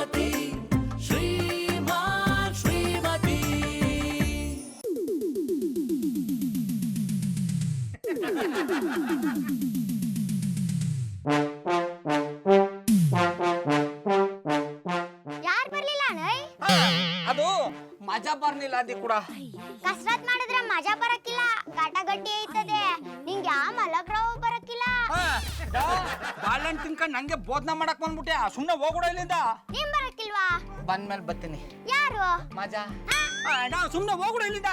ಶ್ರೀಮತಿ ಶ್ರೀಮಾನ್ ಶ್ರೀಮತಿ. ಯಾರ್ ಬರ್ಲಿಲ್ಲ ಅಣ್ಣಯ್? ಅದು ಮಜಾ ಬರ್ಲಿಲ್ಲ ಅಂದಿ ಕೂಡ. ಕಸರತ್ ಮಾಡಿದ್ರೆ ಮಜಾ ಬರಕ್ಕಿಲ್ಲ, ಗಾಟ ಗಟ್ಟಿ ಐತದೆ. ನಿಂಗೆ ಯಾವ ಮಲಗ್ರವ್ ಬರಕ್ಕಿಲ್ಲ. ಬಾಳೆಹಣ್ಣು ತಿನ್ಕೊಂಡು ನಂಗೆ ಬೋಧನ ಮಾಡಕ್ ಬಂದ್ಬಿಟ್ಟೆ. ಸುಮ್ನೆ ಹೋಗ್ಬಿಡ ಇಲ್ಲಿಂದ. ನೀನ್ ಬರಕ್ಕಿಲ್ವಾ? ಬಂದ್ಮೇಲೆ ಬರ್ತೀನಿ. ಯಾರು? ಮಜಾ. ಸುಮ್ನೆ ಹೋಗ್ಬಿಡ ಇಲ್ಲಿಂದ.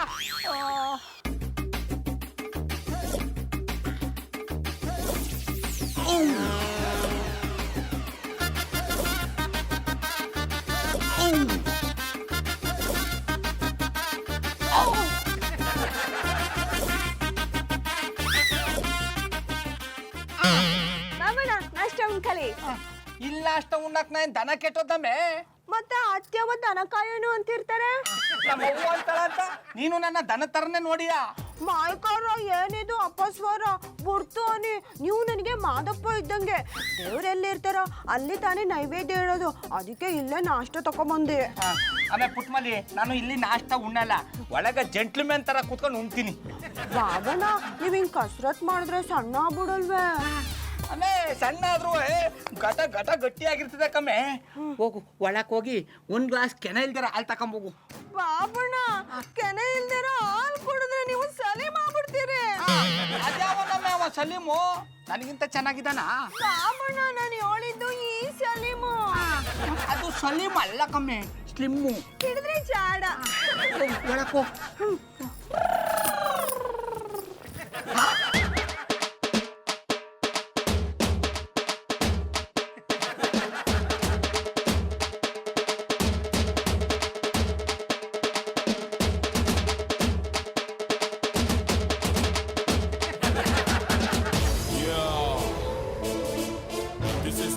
ಮಾಮಣ್ಣ ನಾಷ್ಟ ಉಣ್ಕಲಿ. ಇಲ್ಲ ಅಷ್ಟ ಉಣ್ಣಕ್ ನಾನು ದನ ಕೆಟ್ಟೋದಮ್ಮೆ. ಮತ್ತೆ ಅತ್ಯವ ದನ ಕಾಯೋನು ಅಂತಿರ್ತಾರೆ. ನಮ್ಮ ಅವ್ವ ಅಂತಾಳ ಅಂತ ನೀನು ನನ್ನ ದನ ತರನೇ ನೋಡಿಯಾ? ಮಾಯ್ಕಾರ ಏನಿದು ಅಪಸ್ವರ ಬರ್ತು ಅನಿ. ನೀವು ನನಗೆ ಮಾದಪ್ಪ ಇದ್ದಂಗೆ. ದೇವ್ರೆಲ್ಲಿ ಇರ್ತಾರ ಅಲ್ಲಿ ತಾನೇ ನೈವೇದ್ಯ ಇಡೋದು. ಅದಕ್ಕೆ ಇಲ್ಲೇ ನಾಷ್ಟ ತಕೊಂಬಂದೆ. ಆಮೇಲೆ ಪುಟ್ಮಲಿ ನಾನು ಇಲ್ಲಿ ನಾಷ್ಟ ಉಣ್ಣಲ್ಲ, ಒಳಗ ಜೆಂಟ್ಲ್ಮ್ಯಾನ್ ತರ ಕೂತ್ಕೊಂಡು ಉಣ್ತೀನಿ. ಬಾಬಣ್ಣ ನೀವ್ ಹಿಂಗ್ ಕಸ್ರತ್ ಮಾಡಿದ್ರೆ ಸಣ್ಣ ಆಗ್ಬಿಡಲ್ವೇ? ಆಮೇ ಸಣ್ಣ ಆದ್ರೂ ಗಟ ಗಟ ಗಟ್ಟಿಯಾಗಿರ್ತದೆ ಕಮ್ಮೆ. ಹೋಗು ಒಳಕ್ ಹೋಗಿ ಒಂದ್ ಗ್ಲಾಸ್ ಕೆನೆ ಇಲ್ದಿರ ಹಾಲು ತಕೊಂಬೋಗು. ಬಾಬಣ್ಣ ಕೆನೆ ಇಲ್ದಿರ ಹಾಲು ಕುಡಿದ್ರೆ ನೀವು ಸಲೀಮ್ ಆಗ್ಬಿಡ್ತೀರಿ. ಅದ್ಯಾವನಮ್ಮೆ ಅವ ಸಲೀಮು ನನಗಿಂತ ಚೆನ್ನಾಗಿದ್ದಾನ? ಬಾಬಣ್ಣ ನಾನು ಹೇಳಿದ್ದು ಈ ಸಲೀಮು. ಅದು ಸಲೀಮ್ ಅಲ್ಲ ಕಮ್ಮೆ, ಸ್ಲಿಮ್ಮು. ಹಿಡಿದ್ರೆ ಜಾಡ. ಒಳಕ್ ಹೋಗ್.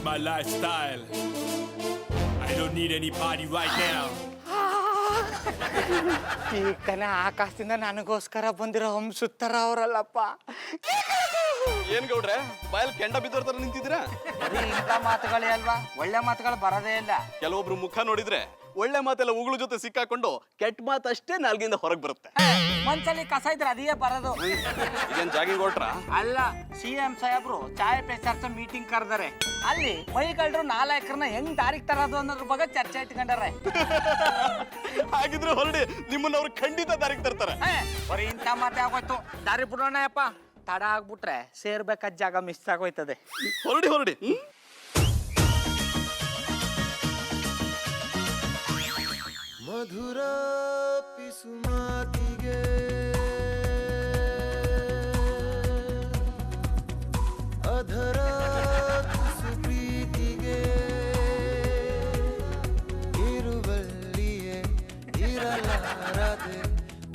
My lifestyle. I don't need any party right now. ಈ ಕನ ಆಕಾಶದಿಂದ ನನಗೋಸ್ಕರ ಬಂದಿರೋ ಹಂಸುತ್ತರ ಅವರಲ್ಲಪ್ಪ. ಏನ್ ಗೌಡ್ರೆ ಬಾಯಲ್ಲಿ ಕೆಂಡ ಬಿದ್ದೋರ್ತರ ನಿಂತಿದ್ದೀರಾ? ಇಂಥ ಮಾತುಗಳೇ ಅಲ್ವಾ, ಒಳ್ಳೆ ಮಾತುಗಳು ಬರೋದೇ ಇಲ್ಲ. ಕೆಲವೊಬ್ರು ಮುಖ ನೋಡಿದ್ರೆ ಒಳ್ಳೆ ಮಾತೆಲ್ಲ ಉಗುಳು ಜೊತೆ ಸಿಕ್ಕಾಕೊಂಡು ಕೆಟ್ಟ ಮಾತಷ್ಟೇ ನಾಲ್ಗಿಂದ ಹೊರಗೆ ಬರುತ್ತೆ. ಮನ್ಸಲ್ಲಿ ಕಸ ಇದ್ರೆ ಅದೇ ಬರೋದು. ಈಗೇನ್ ಜಾಗಿಂಗ್ ಹೊರಟ್ರ? ಅಲ್ಲ, CM ಸಾಹೇಬ್ರು ಚಾಯ್ ಪೇ ಚರ್ಚೆ ಮೀಟಿಂಗ್ ಕರೆದಾರೆ. ಅಲ್ಲಿ ಮೈಗಳ್ರು ನಾಲ್ಕರನ್ನ ಹೆಂಗ್ ದಾರಿಗೆ ತರೋದು ಅನ್ನೋದ್ರ ಬಗ್ಗೆ ಚರ್ಚೆ ಇಟ್ಕೊಂಡಾರೆ. ಹಾಗಿದ್ರೆ ಹೊರಡಿ, ನಿಮ್ಮನ್ನ ಅವ್ರು ಖಂಡಿತ ದಾರಿಗೆ ತರ್ತಾರೆ. ಬರೀ ಇಂಥ ಮಾತೆ ಆಗೋಯ್ತು. ದಾರಿ ಬಿಡೋಣ ಯಪ್ಪ, ತಡ ಆಗ್ಬಿಟ್ರೆ ಸೇರ್ಬೇಕಾದ ಜಾಗ ಮಿಸ್ ಆಗೋಯ್ತದೆ. ಹೊರಡಿ ಹೊರಡಿ. ಮಧುರ ಪಿಸುಮಾತಿಗೆ ಅಧರ ಪ್ರೀತಿಗೆ ಇರುವಲ್ಲಿಯೇ ಇರಲಾರದೆ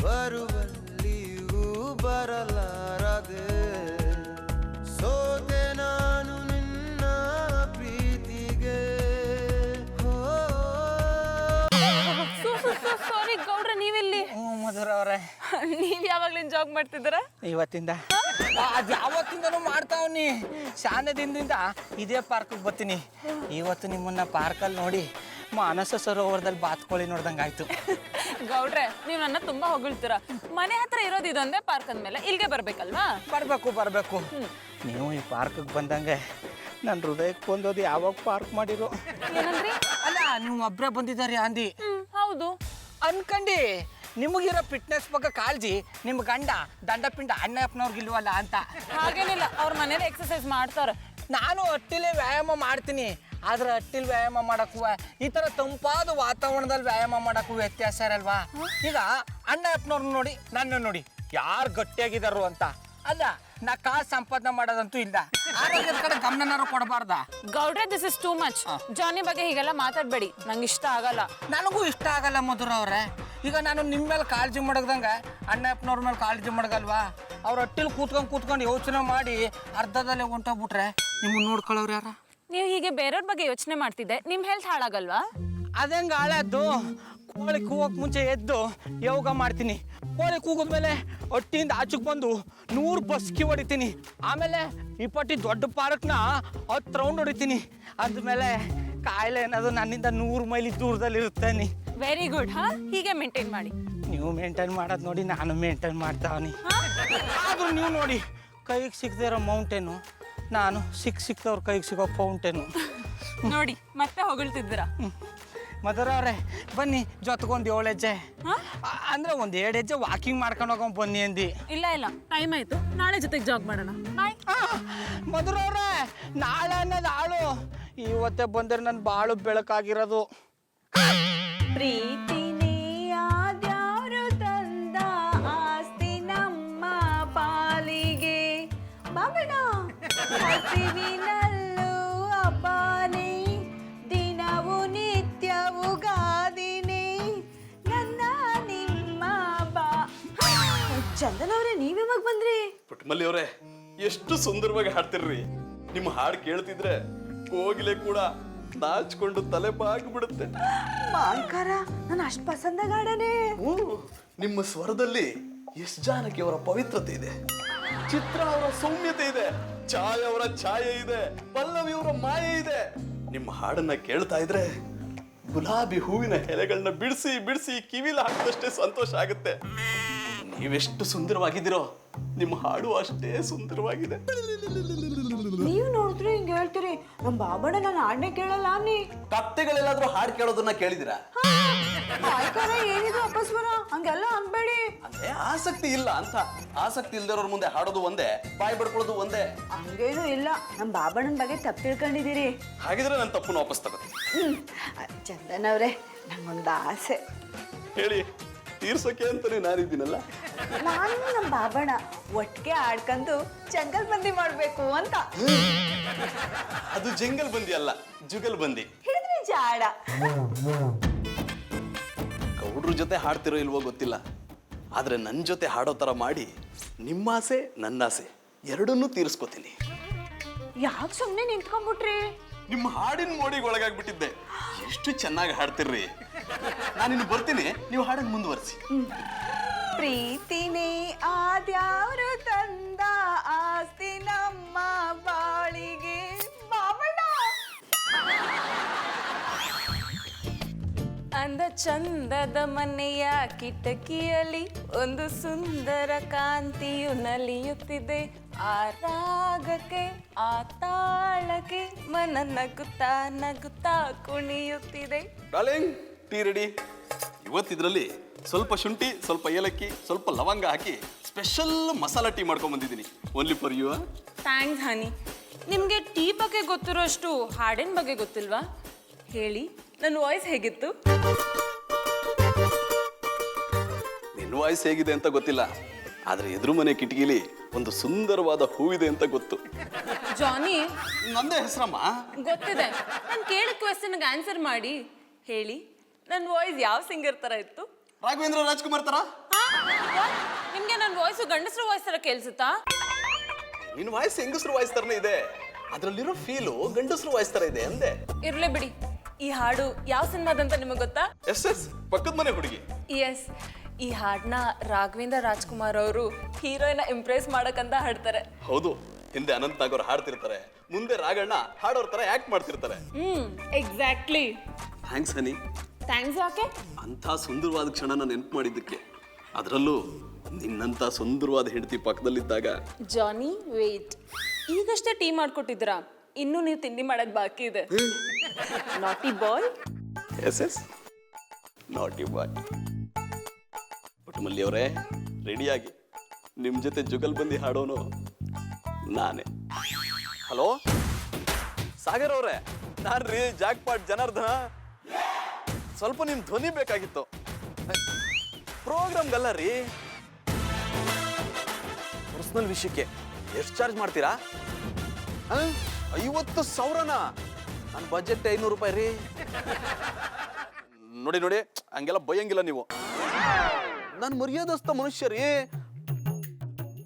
ಬರುವಲ್ಲಿಯೂ ಬರಲಾರದೆ ಸೋತೆ ನಾನು ನಿನ್ನ ಪ್ರೀತಿಗೆ. ಸಾರಿ ಗೌಡ್ರ ನೀವೆಲ್ಲಿ? ಮಧುರ ಅವರೇ, ನೀವ್ ಯಾವಾಗ್ಲಿಂದ ಜಾಗ್ ಮಾಡ್ತಿದ್ದೀರಾ? ಇವತ್ತಿಂದ ಅದು ಯಾವತ್ತಿಂದನೂ ಮಾಡ್ತಾವ್ನಿ. ಶಾನೆ ದಿನದಿಂದ ಇದೇ ಪಾರ್ಕಿಗೆ ಬರ್ತೀನಿ. ಇವತ್ತು ನಿಮ್ಮನ್ನ ಪಾರ್ಕಲ್ಲಿ ನೋಡಿ ಮಾನಸ ಸರೋವರದಲ್ಲಿ ಬಾತ್ಕೋಳಿ ನೋಡ್ದಂಗೆ ಆಯ್ತು. ಗೌಡ್ರೆ ನೀವ್ ನನ್ನ ತುಂಬಾ ಹೊಗಳ್ತೀರಾ. ಮನೆ ಹತ್ರ ಇರೋದು ಇದೊಂದೇ ಪಾರ್ಕ್ ಅಂದ್ಮೇಲೆ ಇಲ್ಲಿಗೆ ಬರ್ಬೇಕಲ್ವಾ? ಬರಬೇಕು. ನೀವು ಈ ಪಾರ್ಕಿಗೆ ಬಂದಂಗೆ ನನ್ನ ಹೃದಯಕ್ಕೆ ಬಂದೋದು ಯಾವಾಗ ಪಾರ್ಕ್ ಮಾಡಿರೋ. ಏನಂದ್ರಿ? ಅಲ್ಲ, ನೀವು ಒಬ್ಬರೇ ಬಂದಿದ್ದಾರೆ ಅಂದಿ ಹೌದು ಅನ್ಕಂಡು. ನಿಮಗಿರೋ ಫಿಟ್ನೆಸ್ ಬಗ್ಗೆ ಕಾಳಜಿ ನಿಮ್ಮ ಗಂಡ ದಂಡಪಿಂಡ ಅಣ್ಣಪ್ಪನವ್ರಿಗಿಲ್ವಲ್ಲ ಅಂತ. ಹಾಗೇನಿಲ್ಲ, ಅವ್ರ ಮನೇಲಿ ಎಕ್ಸರ್ಸೈಸ್ ಮಾಡ್ತಾರ. ನಾನು ಹಟ್ಟಿಲೇ ವ್ಯಾಯಾಮ ಮಾಡ್ತೀನಿ, ಆದ್ರೆ ಹಟ್ಟಿಲ್ ವ್ಯಾಯಾಮ ಮಾಡಕ್ಕೂ ಈ ಥರ ತಂಪಾದ ವಾತಾವರಣದಲ್ಲಿ ವ್ಯಾಯಾಮ ಮಾಡಕ್ಕೂ ವ್ಯತ್ಯಾಸ ಇರಲ್ವಾ? ಈಗ ಅಣ್ಣಪ್ಪನವ್ರನ್ನ ನೋಡಿ ನನ್ನ ನೋಡಿ ಯಾರು ಗಟ್ಟಿಯಾಗಿದ್ದಾರು ಅಂತ. ಅಲ್ಲ, ನಾ ಕಾಸು ಸಂಪಾದನೆ ಮಾಡೋದಂತೂ ಇಲ್ಲ. ಆರೋಗ್ಯದ ಕಡೆ ಗಮನನಾರು ಕೊಡಬಾರ್ದ? ಗೌಡ್ರೆ ದಿಸ್ ಇಸ್ ಟೂ ಮಚ್. ಜಾನಿ ಬಗ್ಗೆ ಹೀಗೆಲ್ಲ ಮಾತಾಡ್ಬೇಡಿ, ನಂಗೆ ಇಷ್ಟ ಆಗಲ್ಲ. ನನಗೂ ಇಷ್ಟ ಆಗಲ್ಲ ಮಧುರ ಅವ್ರೆ. ಈಗ ನಾನು ನಿಮ್ಮ ಮೇಲೆ ಕಾಳಜಿ ಮಾಡದಂಗೆ ಅಣ್ಣಪ್ಪನವ್ರ ಮೇಲೆ ಕಾಳಜಿ ಮಾಡಗಲ್ವಾ? ಅವ್ರ ಹಟ್ಟಿಲ್ ಕೂತ್ಕೊಂಡು ಯೋಚನೆ ಮಾಡಿ ಅರ್ಧದಲ್ಲೇ ಹೊಂಟೋಗ್ಬಿಟ್ರೆ ನಿಮ್ಮನ್ನ ನೋಡ್ಕೊಳ್ಳೋರು ಯಾರ? ನೀವು ಹೀಗೆ ಬೇರೆಯವ್ರ ಬಗ್ಗೆ ಯೋಚನೆ ಮಾಡ್ತಿದ್ದೆ, ನಿಮ್ ಹೆಲ್ತ್ ಹಾಳಾಗಲ್ವಾ? ಅದಂಗ ಹಾಳಾದ್ದು. ಕೋಳಿ ಕೂಗೋಕ್ ಮುಂಚೆ ಎದ್ದು ಯೋಗ ಮಾಡ್ತೀನಿ. ಕೋಳಿ ಕೂಗಿದ್ಮೇಲೆ ಹೊಟ್ಟಿಯಿಂದ ಆಚೆಗೆ ಬಂದು 100 ಬಸ್ಕಿ ಹೊಡಿತೀನಿ. ಆಮೇಲೆ 20 ದೊಡ್ಡ ಪಾರ್ಕ್ನ 10 ರೌಂಡ್ ಹೊಡಿತೀನಿ. ಅದ್ಮೇಲೆ ಕಾಯಿಲೆ ಅನ್ನೋದು ನನ್ನಿಂದ 100 ಮೈಲಿ ದೂರದಲ್ಲಿ ಇರುತ್ತಾನೆ. Very good. ಹಾ, ಹೀಗೆ ಮೇಂಟೈನ್ ಮಾಡಿ. ನೀವು ಮೇಂಟೈನ್ ಮಾಡೋದು ನೋಡಿ ನಾನು ಮೇಂಟೈನ್ ಮಾಡ್ತಾವನಿ. ಆದ್ರೂ ನೀವು ನೋಡಿ ಕೈಗೆ ಸಿಗದೆ ಇರೋ ಮೌಂಟೇನು, ನಾನು ಸಿಕ್ತವ್ರ ಕೈಗೆ ಸಿಗೋ ಫೌಂಟೇನು. ನೋಡಿ ಮತ್ತೆ ಹೊಗಳ್ತಿದ್ದೀರಾ. ಮದರ ಅವ್ರೆ ಬನ್ನಿ, ಜೊತೆಗೊಂದು 7 ಹೆಜ್ಜೆ ಅಂದ್ರೆ ಒಂದು 2 ಹೆಜ್ಜೆ ವಾಕಿಂಗ್ ಮಾಡ್ಕೊಂಡು ಹೋಗೋಣ ಬನ್ನಿ ಅಂದಿ. ಇಲ್ಲ ಟೈಮ್ ಆಯ್ತು, ನಾಳೆ ಜೊತೆಗೆ ಜಾಗ್ ಮಾಡೋಣ. ಬಾಯ್. ಮಧುರ ಅವ್ರೆ, ನಾಳೆ ಅನ್ನೋದು ಆಳು, ಇವತ್ತೇ ಬಂದ್ರೆ ನನ್ನ ಬಾಳು ಬೆಳಕಾಗಿರೋದು. ಪ್ರೀತಿನೇ ಆದ್ಯಾರು ತಂದ ಆಸ್ತಿ ನಮ್ಮ ಪಾಲಿಗೆ, ಬಾಬಣ ಹಸಿವಿನಲ್ಲೂ ಹಬ್ಬನೇ, ದಿನವು ನಿತ್ಯವು ಗಾದಿನೇ, ನನ್ನ ನಿಮ್ಮ ಬಾ. ಚಂದನ್ ಅವರೇ, ನೀವ್ಯಾವಾಗ ಬಂದ್ರಿ? ಪುಟ್ಟಮಲ್ಲಿ ಅವರೇ, ಎಷ್ಟು ಸುಂದರವಾಗಿ ಹಾಡ್ತಿರ್ರಿ. ನಿಮ್ಮ ಹಾಡು ಕೇಳ್ತಿದ್ರೆ ಕೋಗಿಲೆ ಕೂಡ ನಾಚ್ಕೊಂಡು ತಲೆ ಬಾಗ್ಬಿಡುತ್ತೆ. ಮಾಲ್ಕಾರ, ನಾನು ಅಷ್ಟು ಪಸಂದ ಗಾಡನೆ. ನಿಮ್ಮ ಸ್ವರದಲ್ಲಿ ಎಸ್ ಜಾನಕಿ ಅವರ ಪವಿತ್ರತೆ ಇದೆ, ಚಿತ್ರ ಅವರ ಸೌಮ್ಯತೆ ಇದೆ, ಛಾಯೆ ಅವರ ಛಾಯೆ ಇದೆ, ಪಲ್ಲವಿ ಅವರ ಮಾಯೆ ಇದೆ. ನಿಮ್ಮ ಹಾಡನ್ನ ಕೇಳ್ತಾ ಇದ್ರೆ ಗುಲಾಬಿ ಹೂವಿನ ಎಲೆಗಳನ್ನ ಬಿಡಿಸಿ ಬಿಡಿಸಿ ಕಿವಿಲ ಹಾಕಿದಷ್ಟೇ ಸಂತೋಷ ಆಗುತ್ತೆ. ನೀವೆಷ್ಟು ಸುಂದರವಾಗಿದ್ದೀರೋ ನಿಮ್ಮ ಹಾಡು ಅಷ್ಟೇ ಸುಂದರವಾಗಿದೆ. ನೀವು ನೋಡಿದ್ರೆ ಹಿಂಗೆ ಹೇಳ್ತೀರಿ, ನಮ್ಮ ಬಾಬಣ್ಣ ನಾನು ಹಾಡನೆ ಕೇಳಲ್ಲ ಅನ್ನಿ. ಕತ್ತೆಗಳೆಲ್ಲಾದ್ರೂ ಹಾಡು ಕೇಳೋದನ್ನ ಕೇಳಿದಿರಾ? ಮಾಲ್ಕಾರ, ಏನಿದು ಅಪಸ್ವರ, ಹಂಗೆಲ್ಲ ಅನ್ಬೇಡಿ. ಅಂದ್ರೆ ಆಸಕ್ತಿ ಇಲ್ಲ ಅಂತ. ಆಸಕ್ತಿ ಇಲ್ದಿರೋರ್ ಮುಂದೆ ಹಾಡೋದು ಒಂದೇ, ಬಾಯಿ ಬಡ್ಕೊಳ್ಳೋದು ಒಂದೇ. ಹಂಗೇನು ಇಲ್ಲ, ನಮ್ಮ ಬಾಬಣ್ಣನ ಬಗ್ಗೆ ತಪ್ಪು ತಿಳ್ಕೊಂಡಿದ್ದೀರಿ. ಹಾಗಿದ್ರೆ ನನ್ನ ತಪ್ಪನ್ನು ವಾಪಸ್ ತಗೋತೀನಿ. ಚಂದನ್ ಅವರೇ, ನಂಗೊಂದು ಆಸೆ. ಹೇಳಿ, ತೀರ್ಸೋಕೆ ಅಂತಾನೆ ನಾನಿದ್ದೀನಲ್ಲ. ನಾನು ನಮ್ಮ ಬಾಬಣ್ಣ ಒಟ್ಟಿಗೆ ಆಡ್ಕೊಂಡು ಜಂಗಲ್ ಬಂದಿ ಮಾಡ್ಬೇಕು ಅಂತ. ಅದು ಜಂಗಲ್ ಬಂದಿ ಅಲ್ಲ, ಜುಗಲ್ ಬಂದಿ. ಹಿಡಿದ್ರಿ ಜಾಡ. ಗೌಡ್ರ ಜೊತೆ ಹಾಡ್ತಿರೋ ಇಲ್ವೋ ಗೊತ್ತಿಲ್ಲ, ಆದ್ರೆ ನನ್ನ ಜೊತೆ ಹಾಡೋ ತರ ಮಾಡಿ ನಿಮ್ಮ ಆಸೆ ನನ್ನ ಆಸೆ ಎರಡನ್ನೂ ತೀರಿಸ್ಕೋತೀನಿ. ಯಾಕೆ ಸುಮ್ಮನೆ ನಿಂತ್ಕೊಂಡ್ಬಿಟ್ರಿ? ನಿಮ್ಮ ಹಾಡಿನ ಮೋಡಿಗೆ ಒಳಗಾಗ್ಬಿಟ್ಟಿದ್ದೆ. ಎಷ್ಟು ಚೆನ್ನಾಗಿ ಹಾಡ್ತಿರ್ರಿ. ನಾನಿನ್ನು ಬರ್ತೀನಿ, ನೀವು ಹಾಡನ್ನು ಮುಂದುವರಿಸಿ. ಪ್ರೀತಿನೇ ಆದ್ಯಾರು ತಂದ ಆಸ್ತಿ ನಮ್ಮ ಬಾಳಿಗೆ, ಬಾಬಣ್ಣ. ಅಂದ ಚಂದದ ಮನೆಯ ಕಿಟಕಿಯಲ್ಲಿ ಒಂದು ಸುಂದರ ಕಾಂತಿಯು ನಲಿಯುತ್ತಿದೆ. ಆ ರಾಗಕ್ಕೆ ಆ ತಾಳಕ್ಕೆ ಮನ ನಗುತ್ತಾ ನಗುತ್ತಾ ಕುಣಿಯುತ್ತಿದೆ. Darling, tea ready. ಇವತ್ತಿದ್ರಲ್ಲಿ ಸ್ವಲ್ಪ ಶುಂಠಿ, ಸ್ವಲ್ಪ ಏಲಕ್ಕಿ, ಸ್ವಲ್ಪ ಲವಂಗ ಹಾಕಿ ಸ್ಪೆಷಲ್ ಮಸಾಲಾ ಟೀ ಮಾಡ್ಕೊಂಡ್ ಬಂದಿದ್ದೀನಿ. Only for you. Thanks honey. ನಿಮಗೆ ಟೀ ಬಗ್ಗೆ ಗೊತ್ತಿರೋಷ್ಟು ಹಾಡಿನ ಬಗ್ಗೆ ಗೊತ್ತಿಲ್ವಾ? ಹೇಳಿ, ನನ್ನ ವಾಯ್ಸ್ ಹೇಗಿತ್ತು? ನಿನ್ನ ವಾಯ್ಸ್ ಹೇಗಿದೆ ಅಂತ ಗೊತ್ತಿಲ್ಲ, ಆದ್ರೆ ಎದುರು ಮನೆ ಕಿಟಕಿಲಿ ಒಂದು ಸುಂದರವಾದ ಹೂವಿದೆ ಅಂತ ಗೊತ್ತು. ಜಾನಿ, ನಂದೇ ಹೆಸರಮ್ಮ. ಗೊತ್ತಿದೆ. ನಾನು ಕೇಳಿದ ಕ್ವೆಶ್ಚನ್ಗೆ ಆನ್ಸರ್ ಮಾಡಿ. ಹೇಳಿ, ನನ್ನ ವಾಯ್ಸ್ ಯಾವ ಸಿಂಗರ್ ತರ ಇತ್ತು? ರಾಘವೇಂದ್ರ ರಾಜ್ಕುಮಾರ್ ತರ. ನಿಮ್ಗೆ ನನ್ನ ವಾಯ್ಸು ಗಂಡಸ್ರ ವಾಯ್ಸ್ ತರ ಕೇಳಿಸುತ್ತಾ? ನಿನ್ನ ವಾಯ್ಸ್ ಹೆಂಗಸ್ರು ವಾಯ್ಸ್ ತರನೇ ಇದೆ, ಅದ್ರಲ್ಲಿರೋ ಫೀಲು ಗಂಡಸ್ರು ವಾಯ್ಸ್ ತರ ಇದೆ ಅಂದೆ. ಇರ್ಲಿ ಬಿಡಿ. ಈ ಹಾಡು ಯಾವ ಸಿನಿಮಾದಂತ ನಿಮಗೆ ಗೊತ್ತಾ? ಎಸ್ ಪಕ್ಕದ ಮನೆ ಹುಡುಗಿ. ಎಸ್. ಈ ಹಾಡನ್ನ ರಾಘವೇಂದ್ರ ರಾಜ್ಕುಮಾರ್ ಅವರು ಹೀರೋಯಿನ ಇಂಪ್ರೆಸ್ ಮಾಡಕ್ಕಂತ ಹಾಡ್ತಾರೆ. ಹೌದು, ಹಿಂದೆ ಅನಂತ್ ನಾಗ್ ಅವ್ರು ಹಾಡ್ತಿರ್ತಾರೆ, ಮುಂದೆ ರಾಘಣ್ಣ ಹಾಡೋರ್ ತರ ಆಕ್ಟ್ ಮಾಡ್ತಿರ್ತಾರೆ. ಎಕ್ಸಾಕ್ಟ್ಲಿ. ಥ್ಯಾಂಕ್ಸ್ ಹನಿ. ಥ್ಯಾಂಕ್ಸ್ ಯಾಕೆ? ಅಂಥ ಸುಂದರವಾದ ಕ್ಷಣನ ನೆನಪು ಮಾಡಿದ್ದಕ್ಕೆ, ಅದರಲ್ಲೂ ನಿನ್ನಂಥ ಸುಂದರವಾದ ಹೆಂಡತಿ ಪಕ್ಕದಲ್ಲಿದ್ದಾಗ. ಜಾನಿ, ವೇಟ್. ಈಗಷ್ಟೇ ಟೀ ಮಾಡ್ಕೊಟ್ಟಿದ್ದೀರಾ, ಇನ್ನೂ ನೀವು ತಿಂಡಿ ಮಾಡೋದು ಬಾಕಿ ಇದೆ. ನಾಟಿ ಬಾಯ್. ಎಸ್ ನಾಟಿ ಬಾಯ್. ಪುಟ್ಟಮಲ್ಲಿ ಅವರೇ, ರೆಡಿಯಾಗಿ. ನಿಮ್ಮ ಜೊತೆ ಜುಗಲ್ ಬಂದಿ ಹಾಡೋನು ನಾನೇ. ಹಲೋ ಸಾಗರ್ ಅವರೇ, ನಾನು ರೀ ಜಾಕ್ಪಾಟ್ ಜನಾರ್ದನ. ಸ್ವಲ್ಪ ನಿಮ್ಮ ಧ್ವನಿ ಬೇಕಾಗಿತ್ತು. ಪ್ರೋಗ್ರಾಮ್ಗಲ್ಲ ರೀ, ಪರ್ಸನಲ್ ವಿಷಯಕ್ಕೆ. ಎಷ್ಟು ಚಾರ್ಜ್ ಮಾಡ್ತೀರಾ? 50,000ನಾ? ನನ್ನ ಬಜೆಟ್ 500 ರೂಪಾಯಿ ರೀ. ನೋಡಿ ನೋಡಿ, ಹಂಗೆಲ್ಲ ಬೈಯಂಗಿಲ್ಲ ನೀವು. ನಾನು ಮರ್ಯಾದಸ್ಥ ಮನುಷ್ಯ ರೀ.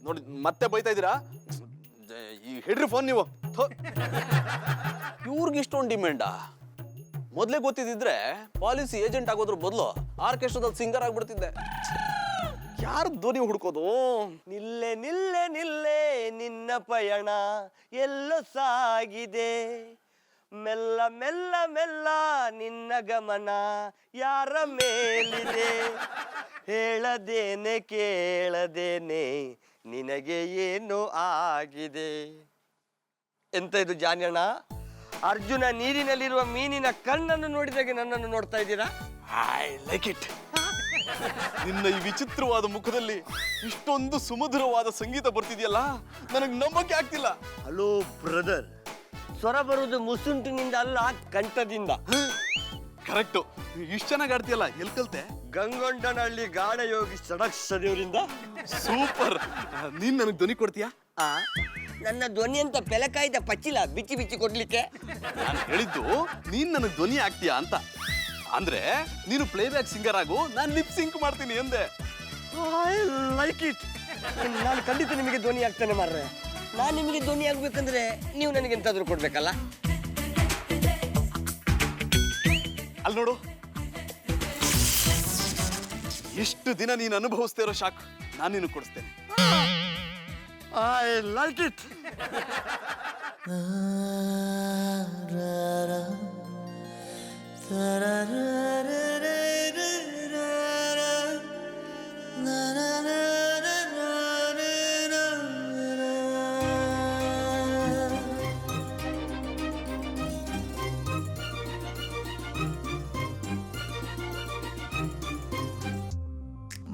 ನೋಡಿ ಮತ್ತೆ ಬೈತಾ ಇದ್ದೀರಾ? ಈ ಹಿಡ್ರಿ ಫೋನ್ ನೀವು. ಇವ್ರಿಗೆ ಇಷ್ಟೊಂದು ಡಿಮ್ಯಾಂಡಾ? ಮೊದಲೇ ಗೊತ್ತಿದ್ದಿದ್ರೆ ಪಾಲಿಸಿ ಏಜೆಂಟ್ ಆಗೋದ್ರ ಬದಲು ಆರ್ಕೆಸ್ಟ್ರಾದಲ್ಲಿ ಸಿಂಗರ್ ಆಗ್ಬಿಡ್ತಿದ್ದೆ. ಯಾರು ಧ್ವನಿ ಹುಡ್ಕೋದು? ನಿಲ್ಲೆ ನಿಲ್ಲೆ ನಿಲ್ಲೆ ನಿನ್ನ ಪಯಣ ಎಲ್ಲೋ ಸಾಗಿದೆ, ಮೆಲ್ಲ ಮೆಲ್ಲ ಮೆಲ್ಲ ನಿನ್ನ ಗಮನ ಯಾರ ಮೇಲಿದೆ ಹೇಳದೇನೆ ಕೇಳದೇನೆ ನಿನಗೆ ಏನು ಆಗಿದೆ. ಎಂತ ಇದು ಜಾನ್ಯಣ್ಣ? ಅರ್ಜುನ ನೀರಿನಲ್ಲಿರುವ ಮೀನಿನ ಕಣ್ಣನ್ನು ನೋಡಿದಾಗೆ ನನ್ನನ್ನು ನೋಡ್ತಾ ಇದ್ದೀರಾ? I like it. ನಿನ್ನ ಈ ವಿಚಿತ್ರವಾದ ಮುಖದಲ್ಲಿ ಇಷ್ಟೊಂದು ಸುಮಧುರವಾದ ಸಂಗೀತ ಬರ್ತಿದೆಯಲ್ಲ, ನನಗೆ ನಂಬಕ್ಕೆ ಆಗ್ತಿಲ್ಲ. ಹಲೋ ಬ್ರದರ್, ಸ್ವರ ಬರುವುದು ಮುಸುಂಟಿನಿಂದ ಅಲ್ಲ, ಕಂಠದಿಂದ. ಕರೆಕ್ಟು. ಇಷ್ಟು ಚೆನ್ನಾಗಿ ಆಡ್ತೀಯಲ್ಲ, ಎಲ್ಲಿ ಕಲ್ತೆ? ಗಂಗೊಂಡನಹಳ್ಳಿ ಗಾಢಯೋಗಿ ಸಡಕ್ಷದೇವರಿಂದ. ಸೂಪರ್. ನೀನ್ ನನಗೆ ಧ್ವನಿ ಕೊಡ್ತೀಯಾ? ನನ್ನ ಧ್ವನಿ ಅಂತ ಪೆಲಕಾಯ್ದ ಪಚ್ಚಿಲ್ಲ ಬಿಚ್ಚಿ ಬಿಚ್ಚಿ ಕೊಡ್ಲಿಕ್ಕೆ. ನಾನು ಹೇಳಿದ್ದು ನೀನ್ ನನಗೆ ಧ್ವನಿ ಆಗ್ತೀಯಾ ಅಂತ. ಅಂದ್ರೆ ನೀನು ಪ್ಲೇಬ್ಯಾಕ್ ಸಿಂಗರ್ ಆಗು, ನಾನು ಲಿಪ್ ಸಿಂಕ್ ಮಾಡ್ತೀನಿ ಎಂದೆ. I like it. ನಾನು ಖಂಡಿತ ನಿಮಗೆ ಧ್ವನಿ ಆಗ್ತಾನೆ ಮಾರ್ರೆ. ನಾನು ನಿಮಗೆ ಧ್ವನಿ ಆಗ್ಬೇಕಂದ್ರೆ ನೀವು ನನಗೆ ಎಂತಾದ್ರೂ ಕೊಡ್ಬೇಕಲ್ಲ. ಅಲ್ಲಿ ನೋಡು, ಎಷ್ಟು ದಿನ ನೀನು ಅನುಭವಿಸ್ತಾ ಇರೋ ಶಾಕ್ ನಾನು ನಿನಗೆ ಕೊಡಿಸ್ತೇನೆ. I like it.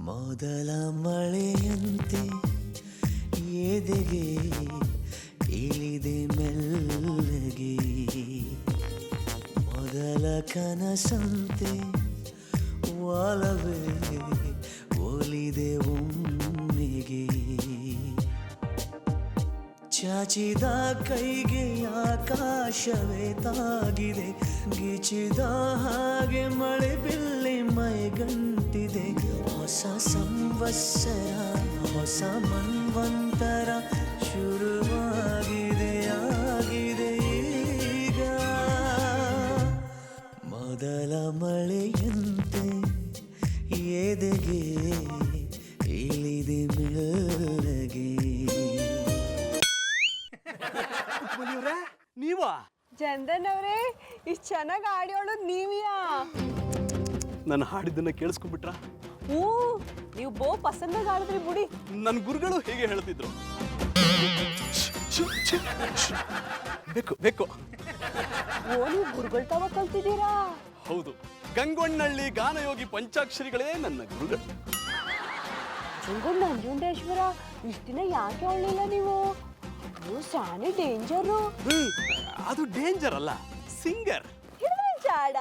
ಮೊದಲ ಮಳೆಯಂತೆ ಎದೆಗೆ ಇಳಿದೆ ಮೆಲ್ಲಗೆ, ಮೊದಲ ಕನಸಂತೆ ಒಲವೇ ಒಲಿದೆ ಒಮ್ಮೆಗೆ, ಚಾಚಿದ ಕೈಗೆ ಆಕಾಶವೇ ತಾಗಿದೆ, ಗಿಚಿದ ಹಾಗೆ ಮಳೆ ಬಿಲ್ಲಿ ಮೈಗಂಟಿದೆ, ಹೊಸ ಸಂವತ್ಸರ ಹೊಸ ಮನ್ವಂತರ ಶುರುವಾಗಿದೆ ಆಗಿದೆ ಈಗ, ಮೊದಲ ಮಳೆಯಂತೆ ಎದೆಗೆ ಇಳಿದೆ ಮೆಲ್ಲಗೆ. ನೀವಾ? ಚಂದನ್ ಅವರೇ, ಇಷ್ಟು ಚೆನ್ನಾಗಿ ಆಡಿಯೋಳು ನೀವ್ಯಾ? ನನ್ನ ಹಾಡಿದ್ದನ್ನ ಕೇಳಿಸ್ಕೊಂಡ್ಬಿಟ್ರ? ನೀವು ಬೋ ಪಸಂದಾಗ ಆಡಿದ್ರಿ ಬಿಡಿ. ನನ್ನ ಗುರುಗಳು ಹೇಗೆ ಹೇಳ್ತಿದ್ರು, ಬೇಕು ಬೇಕು. ಓ, ನೀವು ಗುರುಗಳ ತವ ಕಲ್ತಿದ್ದೀರಾ? ಹೌದು, ಗಂಗೊಣ್ಣಳ್ಳಿ ಗಾನಯೋಗಿ ಪಂಚಾಕ್ಷರಿಗಳೇ ನನ್ನ ಗುರುಗಳು. ಚಂಗುಂಡ ನಂಜುಂಡೇಶ್ವರ, ಇಷ್ಟ ದಿನ ಯಾಕೆ ಆಡಲಿಲ್ಲ ನೀವು? ನೀವು ಸಾನೆ ಡೇಂಜರು. ಅದು ಡೇಂಜರ್ ಅಲ್ಲ, ಸಿಂಗರ್. ಜಾಡ.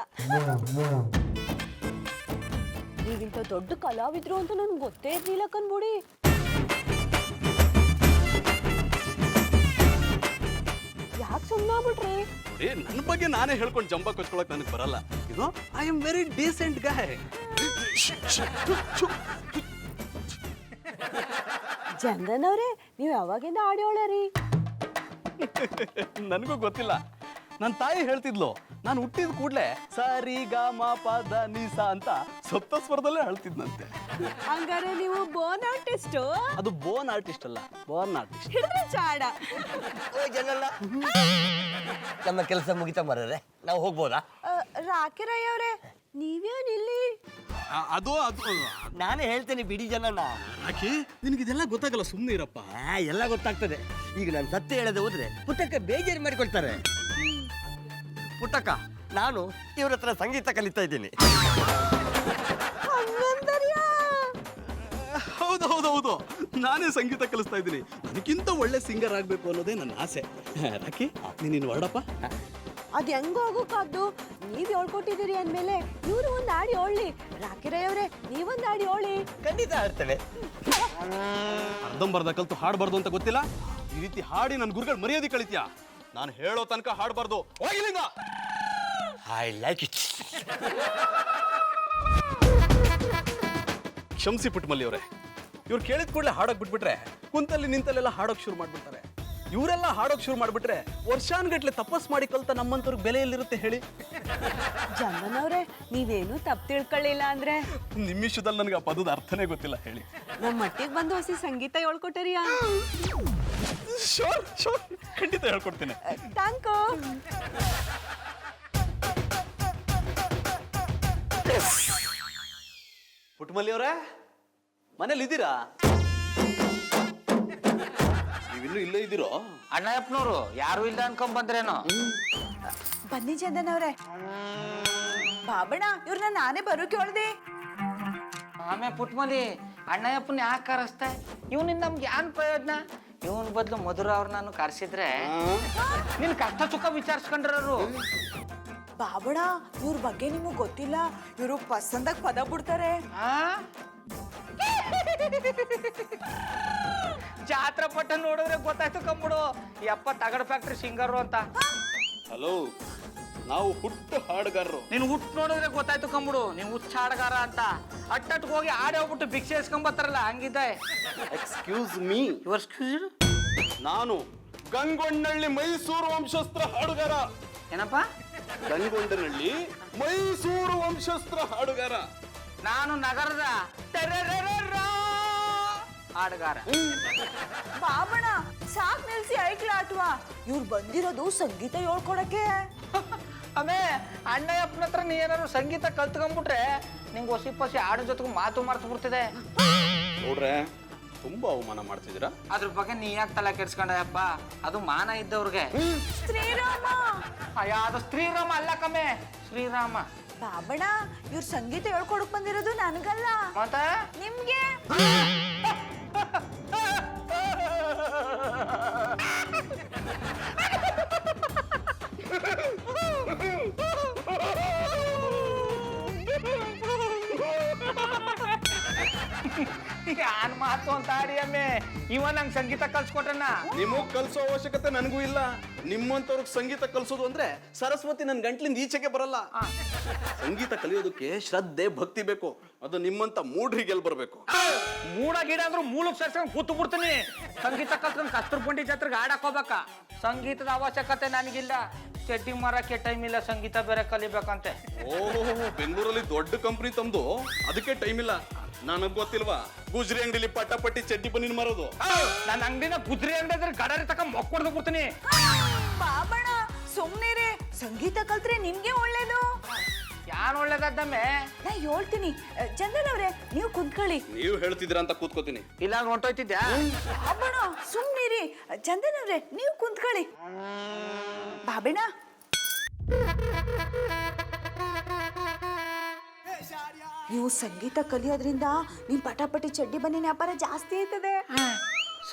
ನೀವಿಂತ ದೊಡ್ಡ ಕಲಾವಿದ್ರು ಅಂತ ನನ್ಗೆ ಗೊತ್ತೇ ಇರ್ಲಿಲ್ಲ ಕಣ್ಬಿಡಿ. ಯಾಕೆ ಸುಮ್ಮನಾಗ್ಬಿಟ್ರಿ? ನನ್ನ ಬಗ್ಗೆ ನಾನೇ ಹೇಳ್ಕೊಂಡು ಜಂಬ ಕೊಚ್ಕೊಳಕ್ ನನಗೆ ಬರಲ್ಲ. ಇದು I am very decent guy. Chandan ಅವ್ರೆ, ನೀವು ಯಾವಾಗಿಂದ ಆಡಿಯೋಳರಿ? ನನಗೂ ಗೊತ್ತಿಲ್ಲ. ನನ್ನ ತಾಯಿ ಹೇಳ್ತಿದ್ಲು, ನಾನು ಹುಟ್ಟಿದ ಕೂಡಲೇ ಸರಿ ಗ ಮ ಪ ದ ನಿ ಸ ಅಂತ ಸಪ್ತ ಸ್ವರದಲ್ಲೇ ಹೇಳ್ತಿದ್ನಂತೆ. ಹಂಗಾರೆ ನೀವು ಬೋನ್ ಆರ್ಟಿಸ್ಟ್? ಅದು ಬೋನ್ ಆರ್ಟಿಸ್ಟ್ ಅಲ್ಲ, ಬೋರ್ನ್ ಆರ್ಟಿಸ್ಟ್. ಹಿಡಿದ್ರೆ ಚಾಡ. ಓ ಜನಲ್ಲ, ನಮ್ಮ ಕೆಲಸ ಮುಗಿತಾ ಮರ್ರೆ, ನಾವು ಹೋಗ್ಬೋದಾ? ರಾಕಿರಯ್ಯ ಅವರೇ, ನೀವೇನ್ ಇಲ್ಲಿ? ಅದು ಅದು ನಾನೇ ಹೇಳ್ತೇನೆ ಬಿಡಿ ಜನನ. ಯಾಕೆ ನಿನಗಿದೆಲ್ಲ ಗೊತ್ತಾಗಲ್ಲ, ಸುಮ್ಮನೆ ಇರಪ್ಪ. ಎಲ್ಲ ಗೊತ್ತಾಗ್ತದೆ. ಈಗ ನಾನು ಸತ್ಯ ಹೇಳದೆ ಹೋದ್ರೆ ಪುಟ್ಟಕ್ಕ ಬೇಜಾರು ಮಾಡಿಕೊಳ್ತಾರೆ. ಪುಟ್ಟಕ್ಕ, ನಾನು ಇವ್ರ ಹತ್ರ ಸಂಗೀತ ಕಲಿತಾ ಇದ್ದೀನಿ. ಹೌದು ಹೌದು ಹೌದು, ನಾನೇ ಸಂಗೀತ ಕಲಿಸ್ತಾ ಇದ್ದೀನಿ. ನನಗಿಂತ ಒಳ್ಳೆ ಸಿಂಗರ್ ಆಗ್ಬೇಕು ಅನ್ನೋದೇ ನನ್ನ ಆಸೆ. ರಾಕಿ, ನೀನು ಹೊರಡಪ್ಪ. ಅದ್ ಹೆಂಗ ಹೋಗೋಕಾದ್ದು? ನೀವ್ ಹೇಳ್ಕೊಟ್ಟಿದ್ದೀರಿ ಅಂದ್ಮೇಲೆ ಇವ್ರು ಒಂದ್ ಆಡಿ ಹೋಳ್ಳಿ. ರಾಕಿರಯ್ಯ ಅವ್ರೆ, ನೀವೊಂದ್ ಆಡಿ ಹೋಳಿ. ಖಂಡಿತ ಆಡ್ತೇನೆ. ಅರ್ಧಂಬರ್ಧ ಕಲ್ತು ಹಾಡಬಾರ್ದು ಅಂತ ಗೊತ್ತಿಲ್ಲ? ಈ ರೀತಿ ಹಾಡಿ ನನ್ನ ಗುರುಗಳು ಮರ್ಯಾದೆ ಕಳಿತೀಯ? ನಾನು ಹೇಳೋ ತನಕ ಹಾಡಬಾರ್ದು. ಹೋಗಿಲ್ಲಿಂದ. I like it. ಕ್ಷಮಿಸಿ ಪುಟ್ಟಮಲ್ಲಿ ಅವರೇ, ಇವ್ರು ಕೇಳಿದ ಕೂಡಲೇ ಹಾಡೋಕ್ ಬಿಟ್ಬಿಟ್ರೆ ಕುಂತಲ್ಲಿ ನಿಂತಲ್ಲೆಲ್ಲ ಹಾಡೋಕ್ ಶುರು ಮಾಡ್ಬಿಡ್ತಾರೆ. ಇವರೆಲ್ಲ ಹಾಡೋಕ್ ಶುರು ಮಾಡ್ಬಿಟ್ರೆ ವರ್ಷಾನ್ಗಟ್ಲೆ ತಪಸ್ ಮಾಡಿ ಕಲ್ತ ನಮ್ಮಂತವ್ರಿಗೆ ಬೆಲೆ ಎಲ್ಲಿರುತ್ತೆ ಹೇಳಿ? ಚಂದನ್ ಅವ್ರೆ, ನೀವೇನು ತಪ್ಪು ತಿಳ್ಕೊಳ್ಳಿಲ್ಲ ಅಂದ್ರೆ ನಿಮಿಷದಲ್ಲಿ ನನಗೆ ಆ ಪದದ ಅರ್ಥನೇ ಗೊತ್ತಿಲ್ಲ ಹೇಳಿ. ನಮ್ಮ ಮಟ್ಟಿಗೆ ಬಂದು ಹೊಸ ಸಂಗೀತ ಹೇಳ್ಕೊಟ್ಟರಿಯಾ? ಶೋರ್ ಶೋರ್, ಖಂಡಿತ ಹೇಳ್ಕೊಡ್ತೀನಿ. Thank you. ಪುಟ್ಟಮಲ್ಲಿ ಅವರೇ, ಮನೇಲಿ ಇದ್ದೀರಾ? ನೀವಿನ್ನೂ ಇಲ್ಲೇ ಇದ್ದೀರೋ? ಅಣ್ಣಯ್ಯಪ್ಪನವ್ರು ಯಾರು ಇಲ್ಲ ಅನ್ಕೊಂಡ್ ಬಂದ್ರೇನೋ. ಬನ್ನಿ ಚಂದನ್ ಅವ್ರೆ. ಬಾಬಣ್ಣ ಇವ್ರನ್ನ ನಾನೇ ಬರೋಕೆ ಹೇಳ್ದೆ. ಆಮೇಲೆ ಪುಟ್ಮಲಿ ಅಣ್ಣಯ್ಯಪ್ಪನ ಯಾಕೆ ಕರೆಸ್ತೆ? ಇವನಿಂದ ನಮ್ಗೆ ಏನ್ ಪ್ರಯೋಜನ? ಇವನ್ ಬದಲು ಮಧುರ ಅವ್ರ ನಾನು ಕರ್ಸಿದ್ರೆ ನಿನ್ ಕಷ್ಟ ಸುಖ ವಿಚಾರಿಸ್ಕೊಂಡ್ರವ್ರು. ಬಾಬಣ್ಣ ಇವ್ರ ಬಗ್ಗೆ ನಿಮಗ್ ಗೊತ್ತಿಲ್ಲ. ಇವ್ರು ಪಸಂದಾಗ ಪದ ಬಿಡ್ತಾರೆ. ಜಾತ್ರಾ ಪಟ್ಟ ನೋಡಿದ್ರೆ ಗೊತ್ತಾಯ್ತು ಕಂಬಿಡು, ಯಪ್ಪ ತಗಡ ಫ್ಯಾಕ್ಟ್ರಿ ಸಿಂಗರು ಅಂತ. ಹಲೋ, ನಾವು ಹುಟ್ಟು ಹಾಡುಗಾರರು. ನೀನ್ ಹುಟ್ಟು ನೋಡಿದ್ರೆ ಗೊತ್ತಾಯ್ತು ಕಂಬಿಡು, ನೀನ್ ಹುಚ್ಚ ಹಾಡುಗಾರ ಅಂತ. ಅಟ್ಟಟ್ಗೆ ಹೋಗಿ ಆಡಿ ಹೋಗ್ಬಿಟ್ಟು ಭಿಕ್ಷೆ ಇಸ್ಕೊಂಬತ್ತಾರಲ್ಲ ಹಂಗಿದ್ದೆ. Excuse me. ಯುವರ್ ನಾನು ಗಂಗೊಂಡನಹಳ್ಳಿ ಮೈಸೂರು ವಂಶಸ್ತ್ರ ಹಾಡುಗಾರ. ಏನಪ್ಪ? ಗಂಗೊಂಡನಹಳ್ಳಿ ಮೈಸೂರು ವಂಶಸ್ತ್ರ ಹಾಡುಗಾರ. ನಾನು ನಗರದ ಹಾಡುಗಾರ. ಬಾಬಣ್ಣ ಸಾಕ್ ನಿಲ್ಸಿ ಐಕ್ಲಾಟ್ವಾ. ಇವ್ರು ಬಂದಿರೋದು ಸಂಗೀತ ಹೇಳ್ಕೊಡಕ್ಕೆ. ಆಮೇ ಅಣ್ಣಯ್ಯಪ್ಪನ ಹತ್ರ ನೀ ಏನಾದ್ರು ಸಂಗೀತ ಕಲ್ತ್ಕೊಂಡ್ಬಿಟ್ರೆ ನಿಂಗೆ ಹೊಸಿ ಪಸಿ ಹಾಡು ಜೊತೆಗೂ ಮಾತು ಮರ್ತು ಬಿಡ್ತಿದೆ. ನೋಡ್ರೆ, ತುಂಬಾ ಅವಮಾನ ಮಾಡ್ತಿದ್ದೀರಾ. ಅದ್ರ ಬಗ್ಗೆ ನೀ ಯಾಕೆ ತಲೆ ಕೆಡ್ಸ್ಕೊಂಡಯ್ಯಪ್ಪ? ಅದು ಮಾನ ಇದ್ದವ್ರಿಗೆ. ಶ್ರೀರಾಮ. ಅಯ್ಯ, ಅದು ಶ್ರೀರಾಮ ಅಲ್ಲ ಕಮ್ಮೆ, ಶ್ರೀರಾಮ. ಬಾಬಣ್ಣ ಇವ್ರು ಸಂಗೀತ ಹೇಳ್ಕೊಡಕ್ ಬಂದಿರೋದು ನನ್ಗಲ್ಲ, ಮತ್ತೆ ನಿಮ್ಗೆ. ಯಾನ್ ಮಾತು ಅಂತ ಆಡಿ ಅಮ್ಮೆ, ಇವ ನಂಗೆ ಸಂಗೀತ ಕಲ್ಸ್ಕೊಟ್ರನ್ನ. ನಿಮಗ್ ಕಲ್ಸೋ ಅವಶ್ಯಕತೆ ನನಗೂ ಇಲ್ಲ. ನಿಮ್ಮಂತವ್ರಿಗೆ ಸಂಗೀತ ಕಲ್ಸೋದು ಅಂದ್ರೆ ಸರಸ್ವತಿ ನನ್ನ ಗಂಟ್ಲಿಂದ ಈಚೆಗೆ ಬರಲ್ಲ. ಸಂಗೀತ ಕಲಿಯೋದಕ್ಕೆ ಶ್ರದ್ಧೆ ಭಕ್ತಿ ಬೇಕು. ಅದು ನಿಮ್ಮಂತ ಮೂಢ್ರಿಗೆಲ್ ಬರ್ಬೇಕು. ಮೂಡ ಗಿಡ ಅಂದ್ರೂ ಮೂಲಕ್ ಸೇರ್ಸ್ಕೊಂಡು ಕೂತು ಬಿಡ್ತೀನಿ. ಸಂಗೀತ ಕಲ್ತ್ಕೊಂಡು ಕಸ್ತೂರ್ ಬಂಡಿ ಜಾತ್ರೆಗೆ ಆಡಕ್ ಹೋಗ್ಬೇಕ. ಸಂಗೀತದ ಅವಶ್ಯಕತೆ ನನಗಿಲ್ಲ. ಚಡ್ಡಿ ಮಾರಕ್ಕೆ ಟೈಮ್ ಇಲ್ಲ, ಸಂಗೀತ ಬೇರೆ ಕಲಿಬೇಕಂತೆ. ಓಹೋ, ಬೆಂಗಳೂರಲ್ಲಿ ದೊಡ್ಡ ಕಂಪ್ನಿ ತಮ್ದು, ಅದಕ್ಕೆ ಟೈಮ್ ಇಲ್ಲ. ನನಗ್ ಗೊತ್ತಿಲ್ವಾ, ಗುಜ್ರಿ ಅಂಗಡಿಲಿ ಪಟ್ಟಿ ಚಡ್ಡಿ ಬನ್ನಿ ಮಾರೋದು. ನನ್ನ ಅಂಗಡಿನ ಗುಜ್ರಿ ಅಂಗಡಿ ಅಂದ್ರೆ ಗಡರಿ ತಕ ಮೊಕ್ಕೊಡ್ದು ಬಿಡ್ತೀನಿ. ಬಾಬಣ್ಣ ಸುಮ್ನಿರಿ, ಸಂಗೀತ ಕಲ್ತ್ರೆ ನಿಮ್ಗೆ ಒಳ್ಳೇದು. ಯಾನ್ ಒಳ್ಳೇದಮ್ಮೆ? ನಾ ಹೇಳ್ತೀನಿ. ಚಂದನ್ ಅವ್ರೆ ನೀವು ಕುಂತ್ಕೊಳ್ಳಿ. ನೀವು ಹೇಳ್ತಿದ್ರ ಅಂತ ಕೂತ್ಕೋತೀನಿ. ಇಲ್ಲ ಹೊಂಟೋಯ್ತಿದ್ಯಾ? ಬಾಬಣ್ಣ ಸುಮ್ನಿರಿ. ಚಂದನ್ ಅವ್ರೆ ನೀವು ಕುಂತ್ಕೊಳ್ಳಿ. ಬಾಬಣ್ಣ ನೀವು ಸಂಗೀತ ಕಲಿಯೋದ್ರಿಂದ ನಿಮ್ ಪಟಾಪಟಿ ಚಡ್ಡಿ ಬನ್ನಿನ ವ್ಯಾಪಾರ ಜಾಸ್ತಿ ಆಯ್ತದೆ.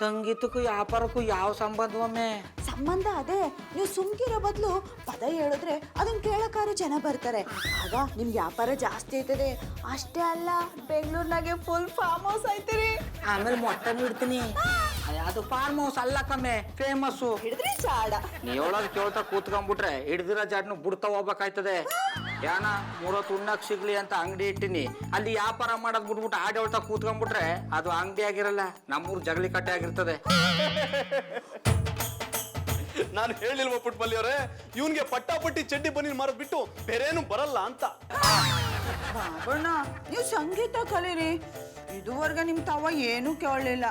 ಸಂಗೀತಕ್ಕೂ ವ್ಯಾಪಾರಕ್ಕೂ ಯಾವ ಸಂಬಂಧವಮ್ಮೆ? ಸಂಬಂಧ ಅದೇ, ನೀವು ಸುಮ್ಕಿರೋ ಬದಲು ಪದ ಹೇಳಿದ್ರೆ ಅದನ್ನ ಕೇಳಕ್ಕಾರು ಜನ ಬರ್ತಾರೆ. ಆಗ ನಿಮ್ ವ್ಯಾಪಾರ ಜಾಸ್ತಿ ಆಯ್ತದೆ. ಅಷ್ಟೇ ಅಲ್ಲ, ಬೆಂಗಳೂರಿನಾಗೆ ಫುಲ್ ಫಾರ್ಮ್ ಹೌಸ್ ಆಯ್ತೀರಿ. ಆಮೇಲೆ ಮೊಟ್ಟೆ ಇಡ್ತೀನಿ. ಅದು ಫಾರ್ಮ್ ಹೌಸ್ ಅಲ್ಲ ಕಮ್ಮೆ, ಫೇಮಸ್ಸು. ಹಿಡಿದ್ರಿ ಚಾಡ. ನೀ ಹೇಳೋದು ಕೇಳ್ತಾ ಕೂತ್ಕೊಂಡ್ಬಿಟ್ರೆ ಹಿಡ್ದಿರೋ ಜಾಡ್ನು ಬಿಡ್ತಾ ಹೋಗ್ಬೇಕಾಯ್ತದೆ. ಯಾನ 30 ಉಣ್ಣಕ್ ಸಿಗ್ಲಿ ಅಂತ ಅಂಗಡಿ ಇಟ್ಟಿನಿ, ಅಲ್ಲಿ ವ್ಯಾಪಾರ ಮಾಡೋದ್ ಬಿಟ್ಬಿಟ್ಟು ಆಡ ಹೇಳ್ತಾ ಕೂತ್ಕೊಂಡ್ಬಿಟ್ರೆ ಅದು ಅಂಗಡಿ ಆಗಿರಲ್ಲ, ನಮ್ಮೂರ್ ಜಗಲಿ ಕಟ್ಟೆ ಆಗಿರ್ತದೆ. ನಾನು ಹೇಳಿಲ್ವ ಪುಟ್ಮಲ್ಲಿ ಅವರೇ, ಇವನ್ಗೆ ಪಟ್ಟಾಪಟ್ಟಿ ಚಡ್ಡಿ ಬನ್ನಿ ಮಾರೋದ್ ಬಿಟ್ಟು ಬೇರೇನು ಬರಲ್ಲ ಅಂತ. ಬಾಬಣ್ಣ ನೀವು ಸಂಗೀತ ಕಲೀರಿ. ಇದುವರೆಗೆ ನಿಮ್ ತಾವ ಏನೂ ಕೇಳಲಿಲ್ಲ.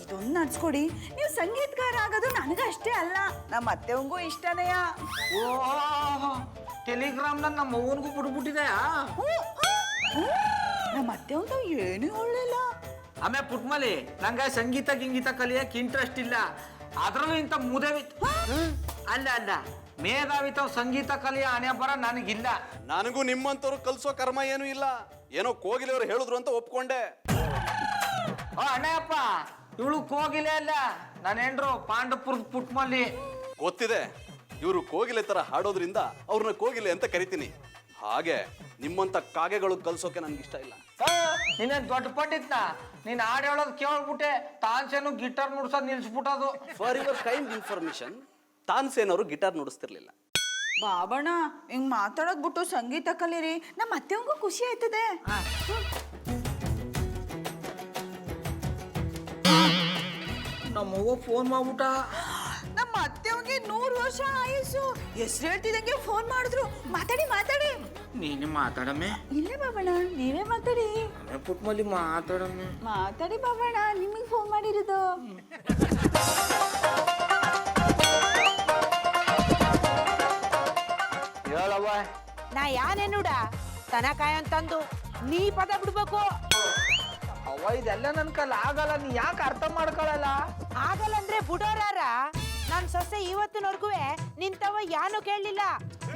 ಇದೊಂದು ನಡ್ಸ್ಕೊಡಿ. ನೀವು ಸಂಗೀತಗಾರ ಆಗೋದು ನನಗಷ್ಟೇ ಅಲ್ಲ, ನಮ್ಮ ಅತ್ತೆವಂಗೂ ಇಷ್ಟನೇಯ. ಓ, ಟೆಲಿಗ್ರಾಮ್ ನಮ್ಮ ಅವ್ವನ್ಗೂ ಬಿಡ್ಬಿಟ್ಟಿದೆ. ನಮ್ಮ ಅತ್ತೆವಂತ ಏನೂ ಹೇಳಲಿಲ್ಲ. ಆಮೇಲೆ ಪುಟ್ಮಲಿ ನಂಗೆ ಸಂಗೀತ ಗಿಂಗೀತ ಕಲಿಯಕ್ಕೆ ಇಂಟ್ರೆಸ್ಟ್ ಇಲ್ಲ. ಅದ್ರಲ್ಲೂ ಇಂಥ ಮುದೇವಿ ಅಲ್ಲ ಮೇಧಾವಿತ ಸಂಗೀತ ಕಲಿಯ ಹಣೆ ಬರ ನನಗಿಲ್ಲ. ನನಗೂ ನಿಮ್ಮಂತವ್ರು ಕಲ್ಸೋ ಕರ್ಮ ಏನು ಇಲ್ಲ. ಏನೋ ಕೋಗಿಲೆ ಅವ್ರು ಹೇಳಿದ್ರು ಅಂತ ಒಪ್ಕೊಂಡೆ. ಅಣ್ಣಯ್ಯಪ್ಪ, ಇವಳು ಕೋಗಿಲೆ ಅಲ್ಲ, ನನ್ನ ಹೆಂಡ್ರು ಪಾಂಡಪುರದ ಪುಟ್ಮಲ್ಲಿ. ಗೊತ್ತಿದೆ, ಇವರು ಕೋಗಿಲೆ ತರ ಹಾಡೋದ್ರಿಂದ ಅವ್ರನ್ನ ಕೋಗಿಲೆ ಅಂತ ಕರಿತೀನಿ. ಹಾಗೆ ನಿಮ್ಮಂತ ಕಾಗೆಗಳು ಕಲ್ಸೋಕೆ ನನ್ಗಿಷ್ಟ ಇಲ್ಲ. ನೀನೇ ದೊಡ್ಡ ಪಂಡಿತ್ನ, ನೀನ್ ಹಾಡು ಹೇಳೋದು ಕೇಳ್ಬಿಟ್ಟೆ ತಾನ್ಸೇನು ಗಿಟಾರ್ ನುಡ್ಸೋದು ನಿಲ್ಸ್ಬಿಟ್ಟದು. For your kind information, Tansen ಅವರು ಗಿಟಾರ್ ನುಡಿಸ್ತಿರ್ಲಿಲ್ಲ. ಬಾಬಣ್ಣ ಹಿಂಗ್ ಮಾತಾಡೋದ್ ಬಿಟ್ಟು ಸಂಗೀತ ಕಲೀರಿ, ನಮ್ಮ ಅತ್ತೆವಂಗೂ ಖುಷಿ ಆಯ್ತದೆ. ನಮ್ಮವ್ವ ಫೋನ್ ಮಾಡ್ಬಿಟ್ಟ. ನಮ್ಮ ಅತ್ತೆವಂಗೆ 100 ವರ್ಷ ಆಯುಸ್ಸು. ಹೆಸರು ಹೇಳ್ತಿದಂಗೆ ಫೋನ್ ಮಾಡಿದ್ರು. ಮಾತಾಡಿ ಮಾತಾಡಿ. ನೀನೇ ಮಾತಾಡಮ್ಮೆ. ಇಲ್ಲೇ ಬಾಬಣ್ಣ ನೀವೇ ಮಾತಾಡಿ. ಪುಟ್ಮಲ್ಲಿ ಮಾತಾಡಮ್ಮೆ. ಮಾತಾಡಿ ಬಾಬಣ್ಣ, ನಿಮಗೆ ಫೋನ್ ಮಾಡಿರೋದು. ಹೇಳವ್ವ. ನಾ ಯಾನೇನುಡ ತನಕಾಯ ಅಂತಂದು ನೀ ಪದ ಬಿಡ್ಬೇಕು. ಅವ ಇದೆಲ್ಲ ನನ್ ಕೈಲಿ ಆಗಲ್ಲ, ನೀ ಯಾಕೆ ಅರ್ಥ ಮಾಡ್ಕೊಳಲ್ಲ? ಆಗಲ್ಲ ಅಂದ್ರೆ ಬುಡೋರಾರ ನನ್ ಸೊಸೆ ಇವತ್ತಿನವರ್ಗು ನಿಂತವ ಯಾನು ಕೇಳಲಿಲ್ಲ.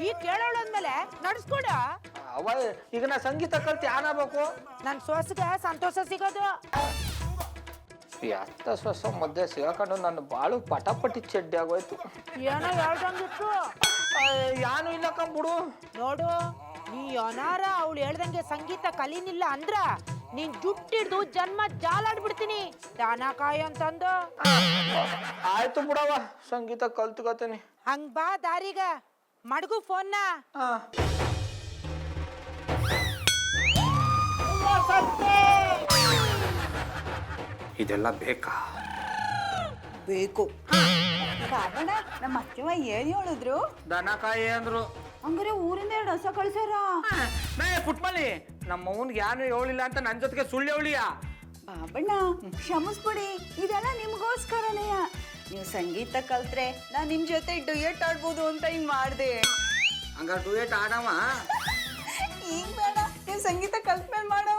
ಈಗ ಕೇಳೋಳು ಅಂದ್ಮೇಲೆ ನಡ್ಸ್ಕೊಡ. ಅವ ಈಗ ನಾ ಸಂಗೀತ ಕಲ್ತು ಏನಾಗಬೇಕು? ನನ್ ಸೊಸೆಗೆ ಸಂತೋಷ ಸಿಗೋದು. ಎತ್ತ ಸೊಸ ಮಧ್ಯೆ ಸಿಗಾಕೊಂಡು ನನ್ನ ಬಾಳು ಪಟಾಪಟಿ ಚಡ್ಡಿ ಆಗೋಯ್ತು. ಏನೋ ಹೇಳ್ದಂಗಿತ್ತು. ಯಾನು ಇಲ್ಲ ಕಂಬಿಡು. ನೋಡು, ನೀ ಅನಾರ ಅವಳು ಹೇಳ್ದಂಗೆ ಸಂಗೀತ ಕಲೀನಿಲ್ಲ ಅಂದ್ರ ನೀನ್ ಜುಟ್ಟಿಡ್ದು ಜನ್ಮ ಜಾಲಾಡ್ಬಿಡ್ತೀನಿ. ದಾನ ಕಾಯಿ ಅಂತಂದು. ಆಯ್ತು ಬಿಡವ, ಸಂಗೀತ ಕಲ್ತ್ಕೋತೀನಿ. ಹಂಗ್ ಬಾ ದಾರಿಗ, ಮಡ್ಗು ಫೋನ್ನ. ಇದೆಲ್ಲ ಬೇಕಾ? ಬೇಕು. ಬಾಬಣ್ಣ, ನಮ್ಮ ಅತ್ತೆವ ಏನ್ ಹೇಳಿದ್ರು? ದನ ಕಾಯಿ ಅಂದ್ರು. ಹಂಗಾರೆ ಊರಿಂದ 2 ಹಸ ಕಳ್ಸಾರ. ಪುಟ್ಮಲಿ, ನಮ್ಮ ಅವ್ನಿಗೆ ಯಾನು ಹೇಳಿಲ್ಲ ಅಂತ ನನ್ನ ಜೊತೆಗೆ ಸುಳ್ಳು ಹೇಳಿಯ? ಬಾಬಣ್ಣ ಕ್ಷಮಿಸ್ಬಿಡಿ, ಇದೆಲ್ಲ ನಿಮ್ಗೋಸ್ಕರನೇ. ನೀವು ಸಂಗೀತ ಕಲ್ತ್ರೆ ನಾನ್ ನಿಮ್ ಜೊತೆ ಡುಯೆಟ್ ಆಡ್ಬೋದು ಅಂತ ಹಿಂಗ್ ಮಾಡ್ದೆ. ಹಂಗ ಡುಯೆಟ್ ಆಡವ? ಈಗ ಬೇಡ, ನೀವು ಸಂಗೀತ ಕಲ್ತ್ಮೇಲೆ ಮಾಡೋ.